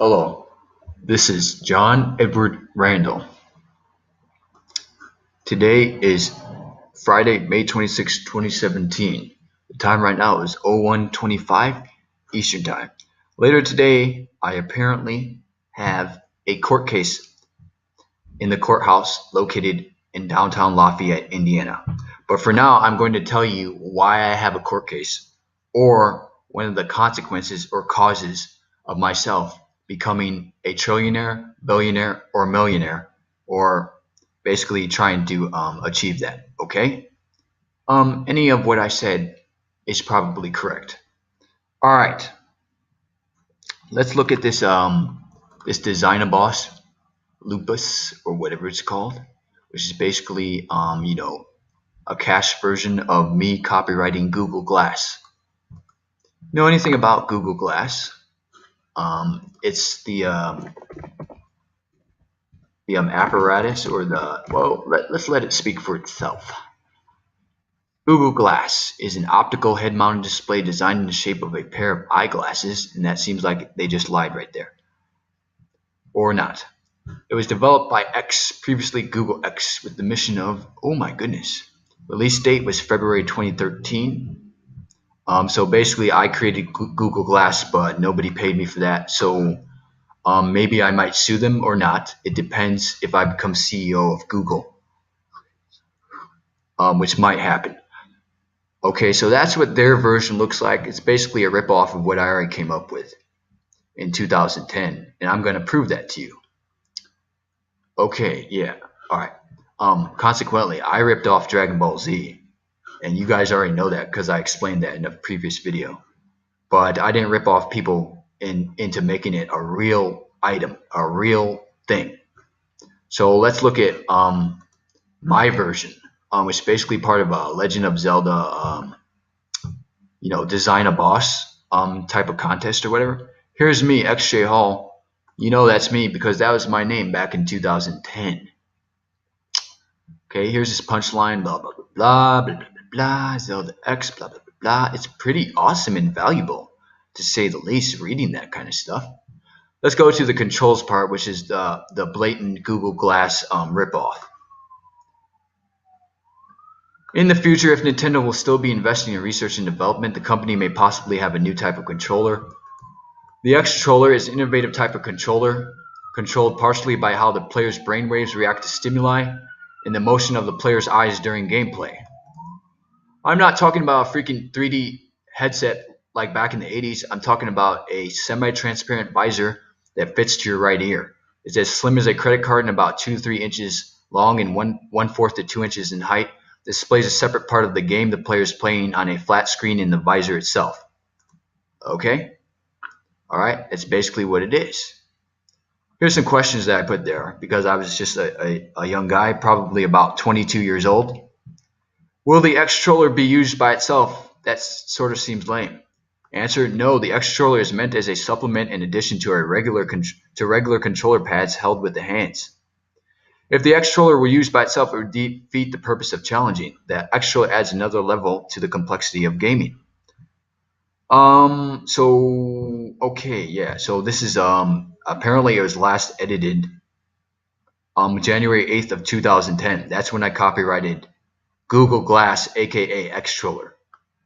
Hello, this is John Edward Randall. Today is Friday, May 26, 2017. The time right now is 01:25 Eastern Time. Later today, I apparently have a court case in the courthouse located in downtown Lafayette, Indiana. But for now, I'm going to tell you why I have a court case, or one of the consequences or causes of myself becoming a trillionaire, billionaire, or millionaire, or basically trying to achieve that. Okay? Any of what I said is probably correct. All right, let's look at this designer boss, Lupus, or whatever it's called, which is basically a cache version of me copywriting Google Glass. Know anything about Google Glass? It's the apparatus, or let's let it speak for itself. Google Glass is an optical head-mounted display designed in the shape of a pair of eyeglasses, and that seems like they just lied right there. Or not. It was developed by X, previously Google X, with the mission of, oh my goodness, release date was February 2013. So basically I created Google Glass, but nobody paid me for that. So maybe I might sue them or not. It depends if I become CEO of Google, which might happen. Okay, so that's what their version looks like. It's basically a ripoff of what I already came up with in 2010, and I'm going to prove that to you. Okay, yeah, all right. Consequently, I ripped off Dragon Ball Z, and you guys already know that because I explained that in a previous video. But I didn't rip off people into making it a real item, a real thing. So let's look at my version, which is basically part of a Legend of Zelda, design a boss type of contest or whatever. Here's me, XJ Hall. You know that's me because that was my name back in 2010. Okay, here's this punchline, blah, blah, blah, blah, blah, blah, blah, Zelda X, blah, blah, blah, blah. It's pretty awesome and valuable, to say the least, reading that kind of stuff. Let's go to the controls part, which is the blatant Google Glass ripoff. In the future, if Nintendo will still be investing in research and development, the company may possibly have a new type of controller. The X-Controller is an innovative type of controller, controlled partially by how the player's brainwaves react to stimuli and the motion of the player's eyes during gameplay. I'm not talking about a freaking 3D headset like back in the 80s. I'm talking about a semi-transparent visor that fits to your right ear. It's as slim as a credit card and about 2 to 3 inches long and 1/4 to 2 inches in height. Displays a separate part of the game the player is playing on a flat screen in the visor itself. Okay? Alright, that's basically what it is. Here's some questions that I put there because I was just a young guy, probably about 22 years old. Will the X-Controller be used by itself? That sort of seems lame. Answer, no, the X-Controller is meant as a supplement in addition to regular controller pads held with the hands. If the X-Controller were used by itself, it would defeat the purpose of challenging. The X-Controller adds another level to the complexity of gaming. Okay, yeah. So this is apparently it was last edited January 8th of 2010. That's when I copyrighted Google Glass, aka X-Controller.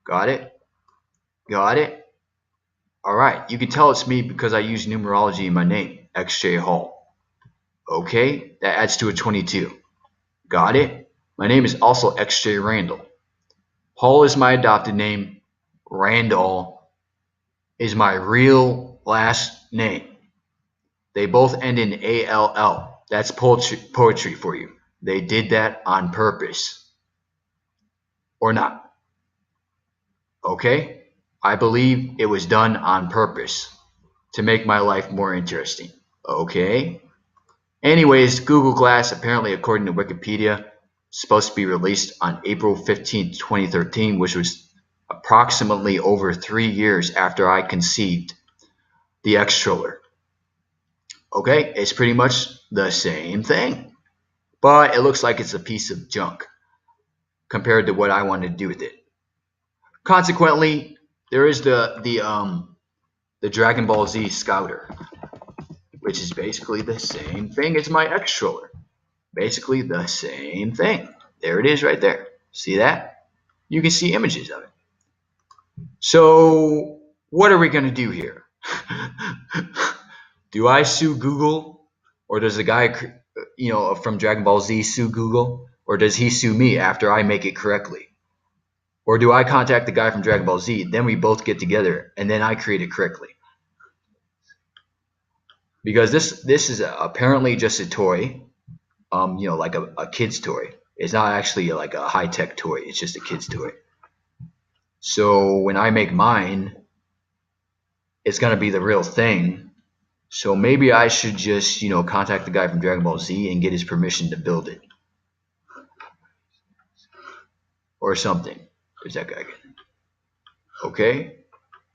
Got it? Got it? All right. You can tell it's me because I use numerology in my name, XJ Hall. Okay, that adds to a 22. Got it? My name is also XJ Randall. Hall is my adopted name. Randall is my real last name. They both end in ALL. That's poetry for you. They did that on purpose. Or not. Okay? I believe it was done on purpose to make my life more interesting. Okay? Anyways, Google Glass, apparently according to Wikipedia, is supposed to be released on April 15, 2013, which was approximately over 3 years after I conceived the X-Controller. Okay, it's pretty much the same thing, but it looks like it's a piece of junk compared to what I wanted to do with it. Consequently, there is the Dragon Ball Z Scouter. which is basically the same thing as my X controller. Basically the same thing. There it is right there. See that? You can see images of it. So what are we going to do here? Do I sue Google, or does the guy, from Dragon Ball Z sue Google, or does he sue me after I make it correctly? Or do I contact the guy from Dragon Ball Z, then we both get together, and then I create it correctly? Because this is apparently just a toy, like a kid's toy. It's not actually like a high-tech toy. It's just a kid's toy. So when I make mine, it's going to be the real thing. So maybe I should just, contact the guy from Dragon Ball Z and get his permission to build it. Or something. There's that guy again. Okay?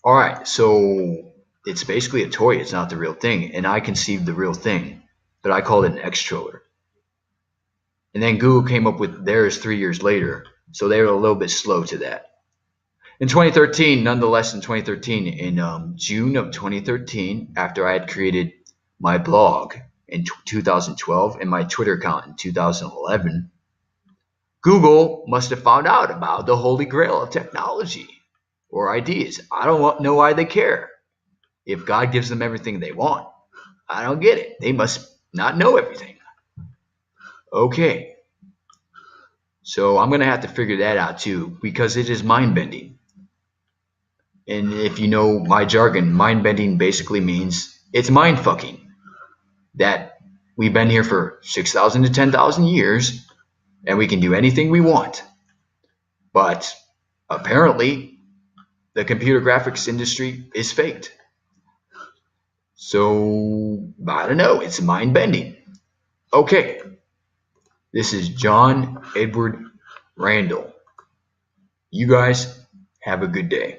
Alright, so it's basically a toy. It's not the real thing. And I conceived the real thing. But I called it an X controller. And then Google came up with theirs 3 years later. So they were a little bit slow to that. In 2013, nonetheless, in June of 2013, after I had created my blog in 2012 and my Twitter account in 2011, Google must have found out about the holy grail of technology or ideas. I don't know why they care. If God gives them everything they want, I don't get it. They must not know everything. Okay. So I'm going to have to figure that out too, because it is mind-bending. And if you know my jargon, mind-bending basically means it's mind-fucking. That we've been here for 6,000 to 10,000 years, and we can do anything we want. But apparently, the computer graphics industry is faked. So, I don't know, it's mind-bending. Okay, this is John Edward Randall. You guys have a good day.